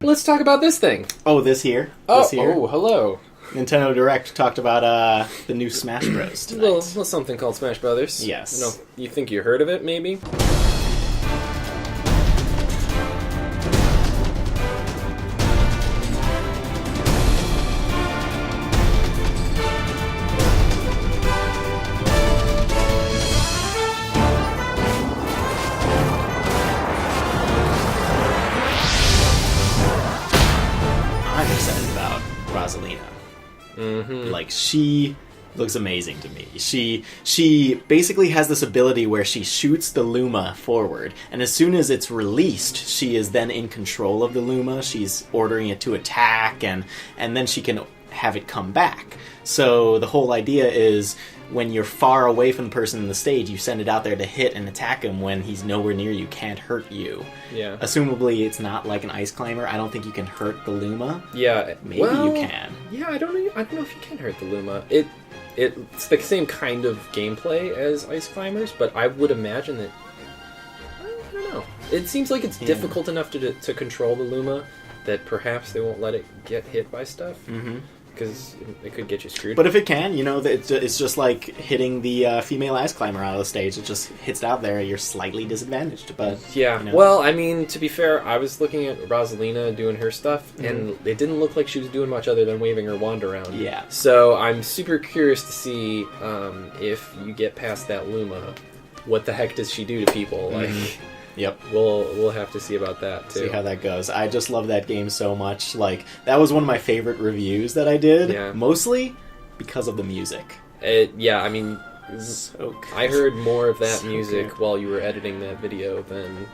Let's talk about this thing. Oh, this here? Oh, hello. Nintendo Direct talked about the new Smash Bros. tonight. Well, something called Smash Brothers. Yes. You think you heard of it, maybe? I'm excited about Rosalina. Mm-hmm. Like, she looks amazing to me. She basically has this ability where she shoots the Luma forward, and as soon as it's released, she is then in control of the Luma. She's ordering it to attack, and then she can have it come back. So the whole idea is, when you're far away from the person in the stage, you send it out there to hit and attack him when he's nowhere near you, can't hurt you. Yeah. Assumably, it's not like an ice climber. I don't think you can hurt the Luma. Yeah. Maybe you can. Yeah, I don't know if you can hurt the Luma. It's the same kind of gameplay as Ice Climbers, but I would imagine that... I don't know. It seems like it's difficult enough to control the Luma that perhaps they won't let it get hit by stuff. Mm-hmm. Because it could get you screwed. But if it can, it's just like hitting the female ice climber out of the stage. It just hits out there, you're slightly disadvantaged. But yeah, well, I mean, to be fair, I was looking at Rosalina doing her stuff, and it didn't look like she was doing much other than waving her wand around. Yeah. So I'm super curious to see if you get past that Luma, what the heck does she do to people? Like, yep. We'll have to see about that too. See how that goes. I just love that game so much. Like, that was one of my favorite reviews that I did. Yeah. Mostly because of the music. Yeah, I mean, So good. I heard more of that So music good. while you were editing that video than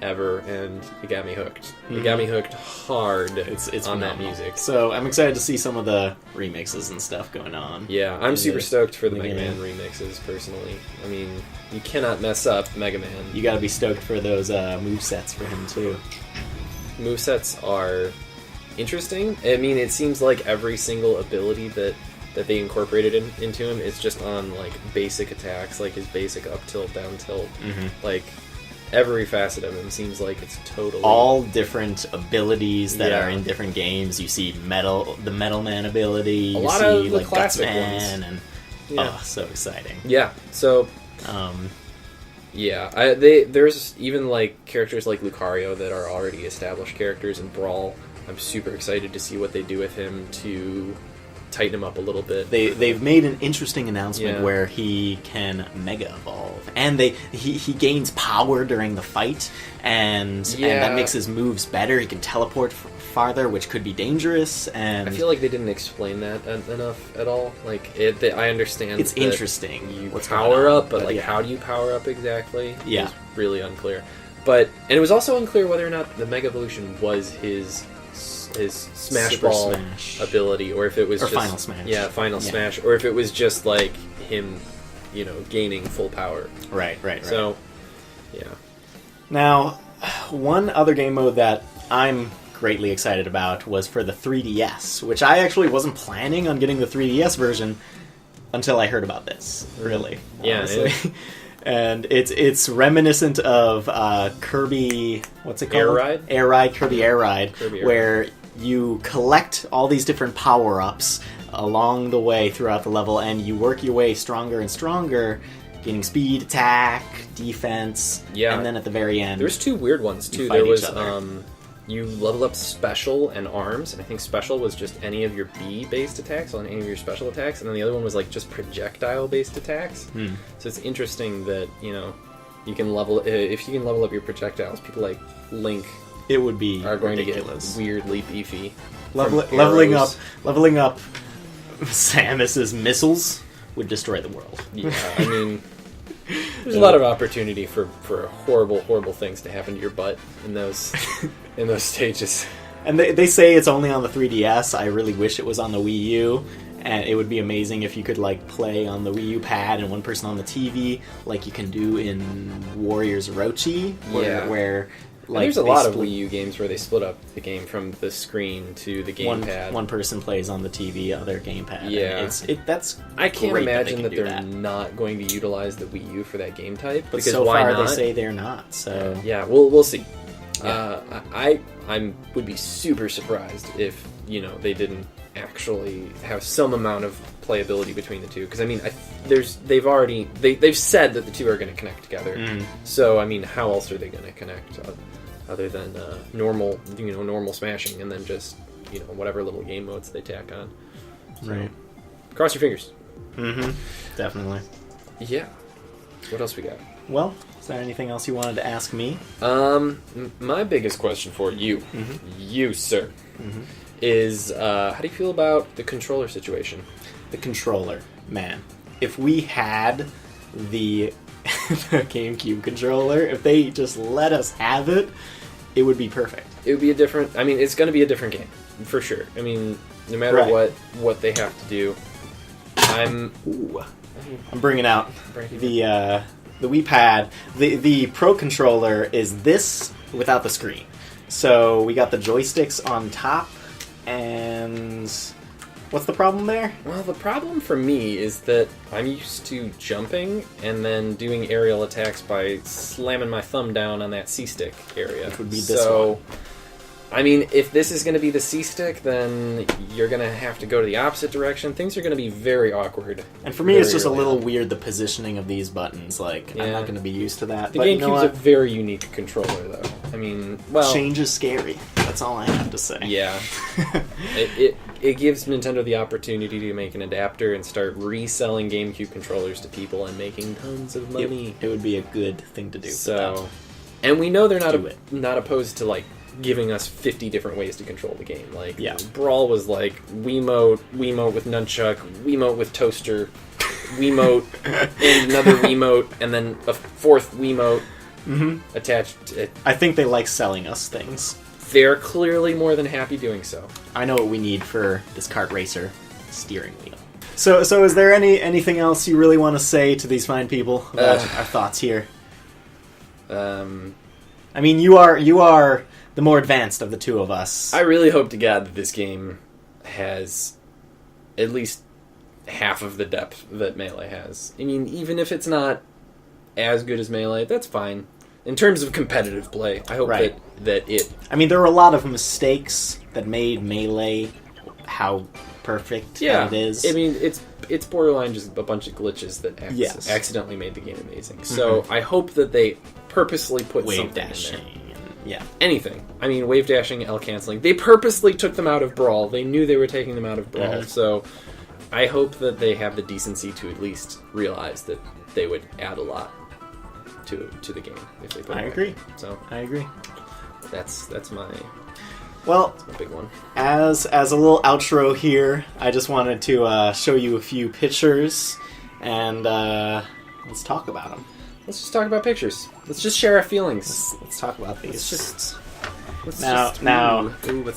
ever, and it got me hooked. It got me hooked hard It's on that phenomenal. music. So I'm excited to see some of the remixes and stuff going on. Yeah, I'm super stoked for the Mega beginning. Man remixes, personally. I mean, you cannot mess up Mega Man. You gotta be stoked for those movesets for him, too. Movesets are interesting. I mean, it seems like every single ability that they incorporated into him is just on, like, basic attacks, like his basic up tilt, down tilt. Like, every facet of him seems like it's totally... All different abilities that Yeah. are in different games. You see the Metal Man ability. You lot see, of the like, classic Gutsman, ones. and Yeah. so exciting. Yeah, so... Yeah, there's even, like, characters like Lucario that are already established characters in Brawl. I'm super excited to see what they do with him to tighten him up a little bit. They've made an interesting announcement Yeah. where he can Mega Evolve, and he gains power during the fight, and that makes his moves better. He can teleport farther, which could be dangerous. And I feel like they didn't explain that enough at all. Like, I understand it's that interesting. you what's power going on, up, but like, yeah. how do you power up exactly? Yeah. It's really unclear. And it was also unclear whether or not the Mega Evolution was his Smash Super Ball Smash. ability, or if it was Or just Final Smash. Yeah, Final Smash, or if it was just like him, gaining full power. Right. So, yeah. Now, one other game mode that I'm greatly excited about was for the 3DS, which I actually wasn't planning on getting the 3DS version until I heard about this, really. Yeah, honestly. And it's reminiscent of Kirby, what's it called? Air Ride? Air Ride, Kirby Air Ride, Kirby Air where you collect all these different power-ups along the way throughout the level, and you work your way stronger and stronger, gaining speed, attack, defense, Yeah. and then at the very end... There's two weird ones too. fight There each was other. you level up special and arms, and I think special was just any of your B-based attacks on any of your special attacks, and then the other one was like just projectile-based attacks. So it's interesting that you can level if you can level up your projectiles. People like Link It would be are going ridiculous. to get weirdly beefy. Leveling up Samus's missiles would destroy the world. Yeah, I mean, there's a lot of opportunity for horrible things to happen to your butt in those stages. And they say it's only on the 3DS. I really wish it was on the Wii U. And it would be amazing if you could like play on the Wii U pad and one person on the TV, like you can do in Warriors Orochi, where like there's a lot of Wii U games where they split up the game from the screen to the gamepad. One person plays on the TV, other gamepad. Yeah, that's. I can't great imagine that do they're that. not going to utilize the Wii U for that game type. But because so why far not? they say they're not. So yeah, we'll see. I would be super surprised if they didn't actually have some amount of playability between the two. Because I mean, they've said that the two are going to connect together. So I mean, how else are they going to connect other than normal smashing and then just whatever little game modes they tack on. So, right. Cross your fingers. Definitely. Yeah. What else we got? Well, is there anything else you wanted to ask me? My biggest question for you, you sir, is how do you feel about the controller situation? The controller, man. If we had the GameCube controller, if they just let us have it, it would be perfect. It would be it's going to be a different game, for sure. I mean, no matter what they have to do, I'm bringing out the Wii Pad. The Pro Controller is this without the screen. So we got the joysticks on top, and what's the problem there? Well, the problem for me is that I'm used to jumping and then doing aerial attacks by slamming my thumb down on that C-stick area. Which would be this one. I mean, if this is going to be the C-stick, then you're going to have to go to the opposite direction. Things are going to be very awkward. And for me, it's just a little weird, the positioning of these buttons. Like, I'm not going to be used to that. The GameCube's a very unique controller, though. I mean, change is scary. That's all I have to say. Yeah. It gives Nintendo the opportunity to make an adapter and start reselling GameCube controllers to people and making tons of money. It would be a good thing to do. So, and we know they're not opposed to, like, giving us 50 different ways to control the game. Like, Brawl was like Wiimote with nunchuck, Wiimote with toaster, Wiimote and another Wiimote, and then a fourth Wiimote attached. I think they like selling us things. They're clearly more than happy doing so. I know what we need for this kart racer: steering wheel. So is there anything else you really want to say to these fine people about our thoughts here? I mean, you are the more advanced of the two of us. I really hope to God that this game has at least half of the depth that Melee has. I mean, even if it's not as good as Melee, that's fine. In terms of competitive play, I hope that it... I mean, there were a lot of mistakes that made Melee how perfect it is. I mean, it's borderline just a bunch of glitches that accidentally made the game amazing. So I hope that they purposely put something in there. Yeah. Anything. I mean, wave dashing, L canceling. They purposely took them out of Brawl. They knew they were taking them out of Brawl. So I hope that they have the decency to at least realize that they would add a lot to the game if they put it. I agree. So I agree. That's my big one. As a little outro here, I just wanted to show you a few pictures, and let's talk about them. Let's just talk about pictures. Let's just share our feelings. Let's talk about these. Now,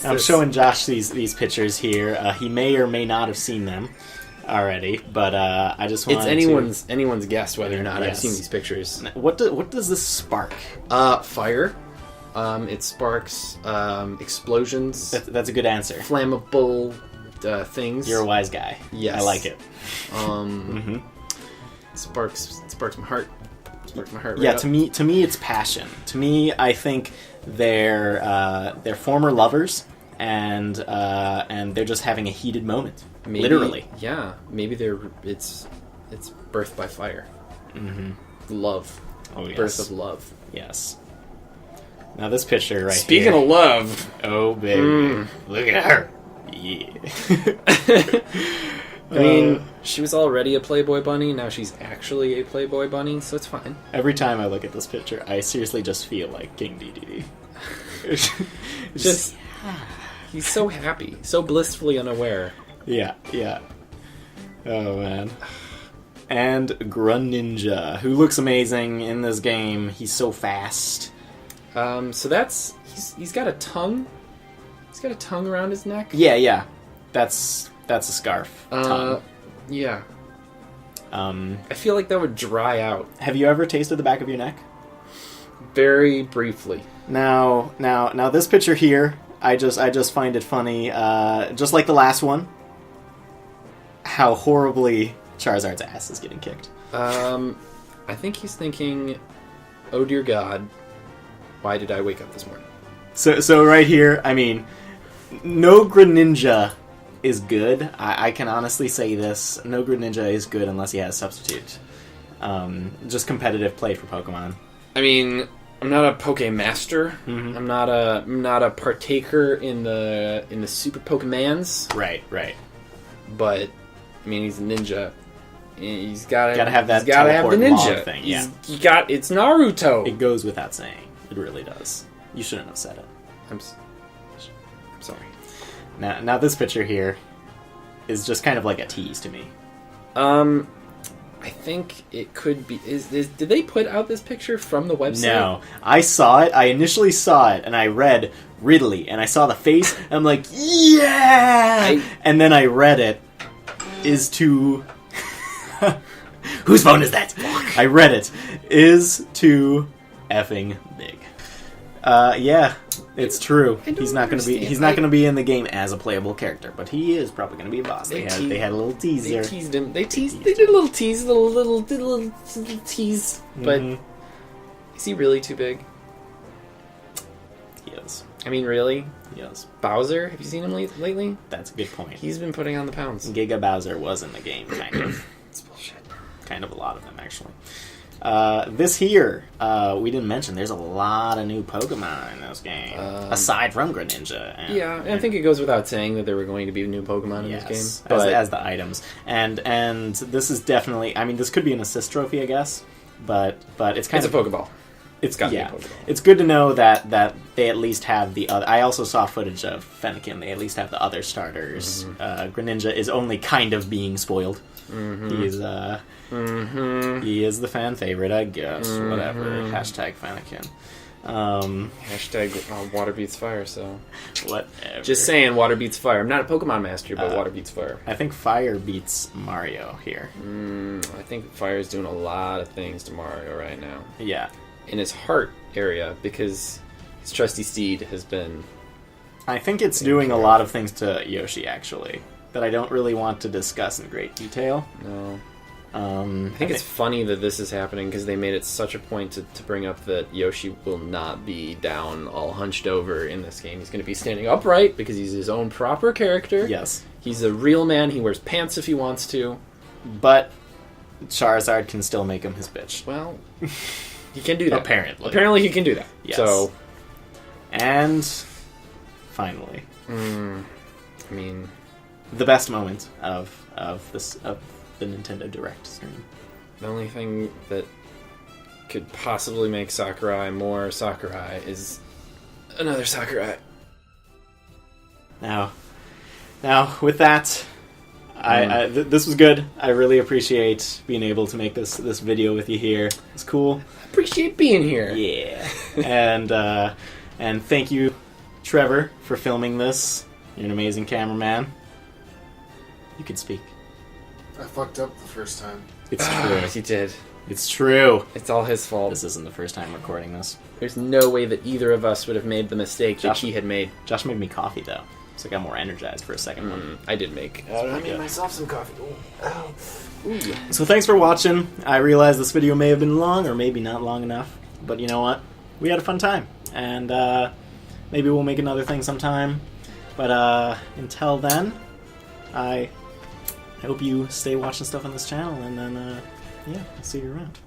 I'm showing Josh these pictures here. He may or may not have seen them already, but I just wanted it's anyone's guess whether or not I've seen these pictures. What does this spark? Fire. It sparks explosions. That's a good answer. Flammable things. You're a wise guy. Yes, I like it. Sparks my heart. Sparks my heart. Yeah, right to me, it's passion. To me, I think they're former lovers, and they're just having a heated moment. Maybe, literally. Yeah, maybe it's birth by fire. Love. Oh, yes. Birth of love. Yes. Now this picture right Speaking here. of love. Oh, baby. Look at her. Yeah. I mean, she was already a Playboy bunny, now she's actually a Playboy bunny, so it's fine. Every time I look at this picture, I seriously just feel like King DDD. Just... He's so happy, so blissfully unaware. Yeah. Oh, man. And Greninja, who looks amazing in this game. He's so fast. So that's... He's got a tongue? He's got a tongue around his neck? Yeah. That's a scarf. Tongue. Yeah. I feel like that would dry out. Have you ever tasted the back of your neck? Very briefly. Now this picture here, I just find it funny, just like the last one, how horribly Charizard's ass is getting kicked. I think he's thinking, oh dear God, why did I wake up this morning? So right here, I mean, no Greninja is good. I can honestly say this. No Greninja is good unless he has Substitute. Just competitive play for Pokemon. I mean, I'm not a Pokemaster. Mhm. I'm not a partaker in the Super Pokemans. Right. But I mean, he's a ninja. He's gotta have that He's gotta have the teleport log ninja thing. It's Naruto. It goes without saying. It really does. You shouldn't have said it. I'm sorry. Now this picture here is just kind of like a tease to me. I think it could be. Did they put out this picture from the website? No, I saw it. I initially saw it, and I read Ridley, and I saw the face, and I'm like, yeah! And then I read it, is to... Whose phone is that? I read it, is to effing big. Yeah, it's true. He's not going to be in the game as a playable character, but he is probably going to be a boss. They had a little tease there. They teased him. They did a little tease, little tease. But is he really too big? He is. I mean, really? He is. Bowser? Have you seen him lately? That's a good point. He's been putting on the pounds. Giga Bowser was in the game, kind of. It's bullshit. Kind of a lot of them, actually. This here, we didn't mention, there's a lot of new Pokemon in this game, aside from Greninja. And I think it goes without saying that there were going to be new Pokemon in this game. But as the items. And this is definitely, I mean, this could be an assist trophy, I guess, but it's kind of... It's a Pokeball. It's got to be a Pokeball. It's good to know that they at least have the other... I also saw footage of Fennekin. They at least have the other starters. Greninja is only kind of being spoiled. He's, he is the fan favorite, I guess. Whatever. Hashtag Fennekin. Hashtag water beats fire, so... Whatever. Just saying, water beats fire. I'm not a Pokemon master, but water beats fire. I think fire beats Mario here. I think fire's doing a lot of things to Mario right now. Yeah. In his heart area, because his trusty steed has been... I think it's doing a lot of things to Yoshi, actually, that I don't really want to discuss in great detail. No. I think it's funny that this is happening, because they made it such a point to bring up that Yoshi will not be down all hunched over in this game. He's going to be standing upright, because he's his own proper character. Yes. He's a real man. He wears pants if he wants to. But Charizard can still make him his bitch. Well... He can do that. Apparently he can do that. Yes. So, and finally, I mean, the best moment of the Nintendo Direct stream. The only thing that could possibly make Sakurai more Sakurai is another Sakurai. Now, with that. This was good. I really appreciate being able to make this video with you here. It's cool. I appreciate being here. Yeah. and thank you, Trevor, for filming this. You're an amazing cameraman. You can speak. I fucked up the first time. It's true. He did. It's true. It's all his fault. This isn't the first time recording this. There's no way that either of us would have made the mistake that he had made. Josh made me coffee, though. So I got more energized for a second one. I did make. I made myself some coffee. Ooh. So thanks for watching. I realize this video may have been long, or maybe not long enough. But you know what? We had a fun time. And maybe we'll make another thing sometime. But until then, I hope you stay watching stuff on this channel. And then, yeah, I'll see you around.